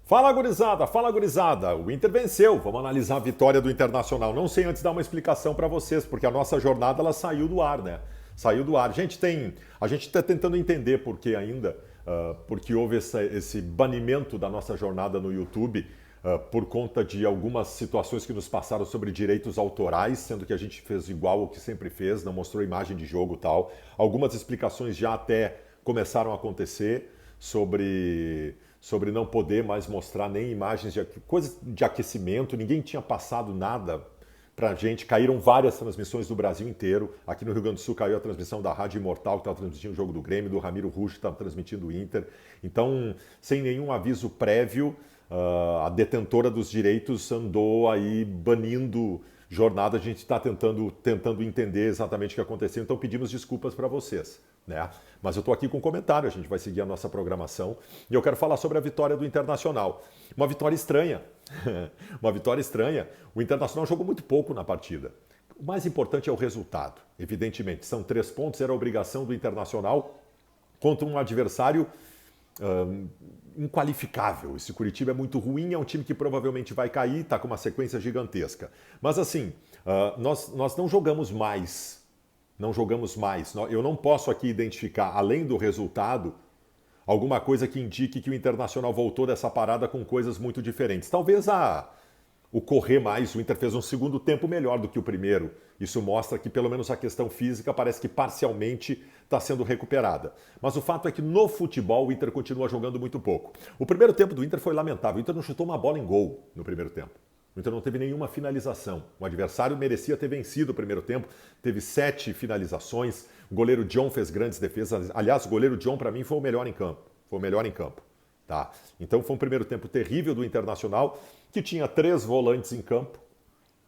Fala gurizada, o Inter venceu, vamos analisar a vitória do Internacional. Não sei antes dar uma explicação para vocês, porque a nossa jornada ela saiu do ar, né? Saiu do ar. A gente está tentando entender por que ainda, porque houve esse banimento da nossa jornada no YouTube, por conta de algumas situações que nos passaram sobre direitos autorais, sendo que a gente fez igual ao que sempre fez, não mostrou imagem de jogo e tal. Algumas explicações já até começaram a acontecer sobre não poder mais mostrar nem imagens de coisas de aquecimento, ninguém tinha passado nada pra gente, caíram várias transmissões do Brasil inteiro, aqui no Rio Grande do Sul caiu a transmissão da Rádio Imortal, que estava transmitindo o jogo do Grêmio, do Ramiro Russo, que estava transmitindo o Inter, então, sem nenhum aviso prévio, a detentora dos direitos andou aí banindo jornada, a gente está tentando entender exatamente o que aconteceu, então pedimos desculpas para vocês, né? Mas eu estou aqui com um comentário, a gente vai seguir a nossa programação e eu quero falar sobre a vitória do Internacional. Uma vitória estranha, uma vitória estranha. O Internacional jogou muito pouco na partida. O mais importante é o resultado, evidentemente. São 3 pontos, era a obrigação do Internacional contra um adversário inqualificável. Esse Curitiba é muito ruim, é um time que provavelmente vai cair, está com uma sequência gigantesca. Mas assim, nós não jogamos mais. Não jogamos mais. Eu não posso aqui identificar, além do resultado, alguma coisa que indique que o Internacional voltou dessa parada com coisas muito diferentes. Talvez o correr mais, o Inter fez um segundo tempo melhor do que o primeiro. Isso mostra que pelo menos a questão física parece que parcialmente está sendo recuperada. Mas o fato é que no futebol o Inter continua jogando muito pouco. O primeiro tempo do Inter foi lamentável. O Inter não chutou uma bola em gol no primeiro tempo. O Inter não teve nenhuma finalização. O adversário merecia ter vencido o primeiro tempo. Teve 7 finalizações. O goleiro John fez grandes defesas. Aliás, o goleiro John, para mim, foi o melhor em campo. Foi o melhor em campo. Tá? Então foi um primeiro tempo terrível do Internacional, que tinha 3 volantes em campo.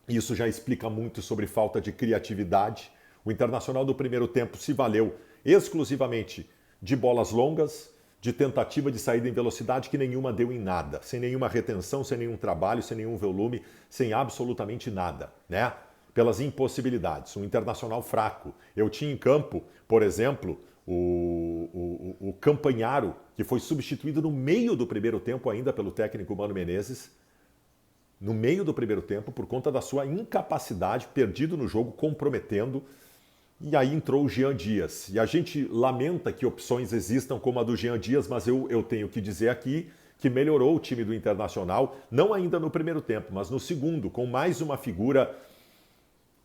Isso já explica muito sobre falta de criatividade. O Internacional do primeiro tempo se valeu exclusivamente de bolas longas, de tentativa de saída em velocidade que nenhuma deu em nada, sem nenhuma retenção, sem nenhum trabalho, sem nenhum volume, sem absolutamente nada, né? Pelas impossibilidades. Um Internacional fraco. Eu tinha em campo, por exemplo, o Campanharo, que foi substituído no meio do primeiro tempo ainda pelo técnico Mano Menezes, no meio do primeiro tempo, por conta da sua incapacidade, perdido no jogo, comprometendo. E aí entrou o Jean Dias. E a gente lamenta que opções existam como a do Jean Dias, mas eu tenho que dizer aqui que melhorou o time do Internacional, não ainda no primeiro tempo, mas no segundo, com mais uma figura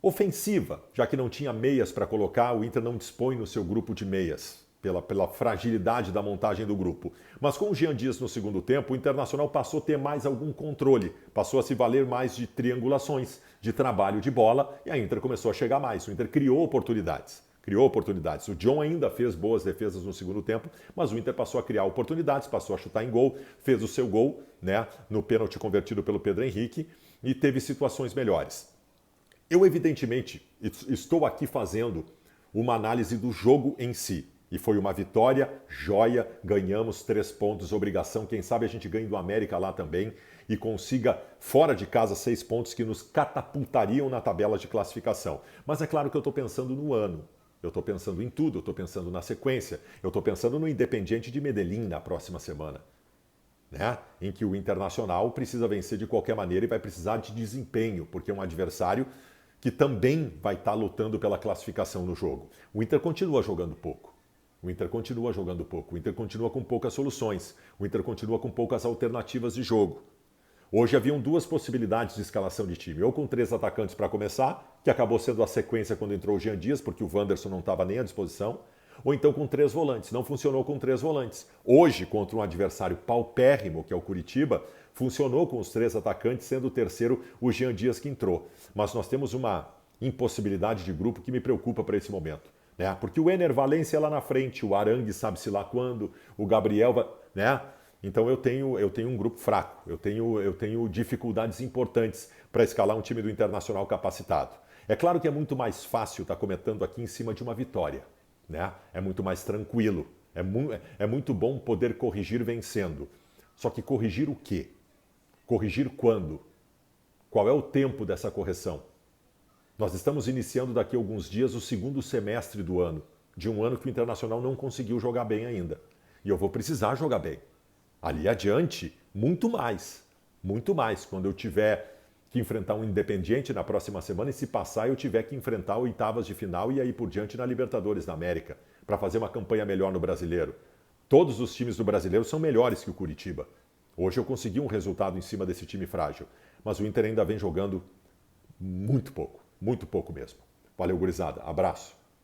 ofensiva, já que não tinha meias para colocar, o Inter não dispõe no seu grupo de meias, pela fragilidade da montagem do grupo. Mas com o Jean Dias no segundo tempo, o Internacional passou a ter mais algum controle, passou a se valer mais de triangulações, de trabalho de bola, e a Inter começou a chegar mais. O Inter criou oportunidades. O John ainda fez boas defesas no segundo tempo, mas o Inter passou a criar oportunidades, passou a chutar em gol, fez o seu gol, né, no pênalti convertido pelo Pedro Henrique, e teve situações melhores. Eu, evidentemente, estou aqui fazendo uma análise do jogo em si. E foi uma vitória, joia, ganhamos 3 pontos, obrigação. Quem sabe a gente ganhe do América lá também e consiga, fora de casa, 6 pontos que nos catapultariam na tabela de classificação. Mas é claro que eu estou pensando no ano. Eu estou pensando em tudo, eu estou pensando na sequência. Eu estou pensando no Independiente de Medellín na próxima semana, né? Em que o Internacional precisa vencer de qualquer maneira e vai precisar de desempenho, porque é um adversário que também vai estar lutando pela classificação no jogo. O Inter continua jogando pouco. O Inter continua jogando pouco. O Inter continua com poucas soluções. O Inter continua com poucas alternativas de jogo. Hoje haviam 2 possibilidades de escalação de time. Ou com 3 atacantes para começar, que acabou sendo a sequência quando entrou o Jean Dias, porque o Wanderson não estava nem à disposição. Ou então com 3 volantes. Não funcionou com 3 volantes. Hoje, contra um adversário paupérrimo, que é o Curitiba, funcionou com os 3 atacantes, sendo o terceiro o Jean Dias que entrou. Mas nós temos uma impossibilidade de grupo que me preocupa para esse momento, né? Porque o Ener Valencia é lá na frente, o Arangue sabe-se lá quando, o Gabriel, né? Então eu tenho um grupo fraco, eu tenho dificuldades importantes para escalar um time do Internacional capacitado. É claro que é muito mais fácil estar comentando aqui em cima de uma vitória, né? É muito mais tranquilo, é muito bom poder corrigir vencendo. Só que corrigir o quê? Corrigir quando? Qual é o tempo dessa correção? Nós estamos iniciando daqui a alguns dias o segundo semestre do ano, de um ano que o Internacional não conseguiu jogar bem ainda. E eu vou precisar jogar bem. Ali adiante, Muito mais. Muito mais. Quando eu tiver que enfrentar um Independiente na próxima semana e se passar eu tiver que enfrentar oitavas de final e aí por diante na Libertadores da América, para fazer uma campanha melhor no Brasileiro. Todos os times do Brasileiro são melhores que o Curitiba. Hoje eu consegui um resultado em cima desse time frágil, mas o Inter ainda vem jogando muito pouco mesmo. Valeu, gurizada. Abraço.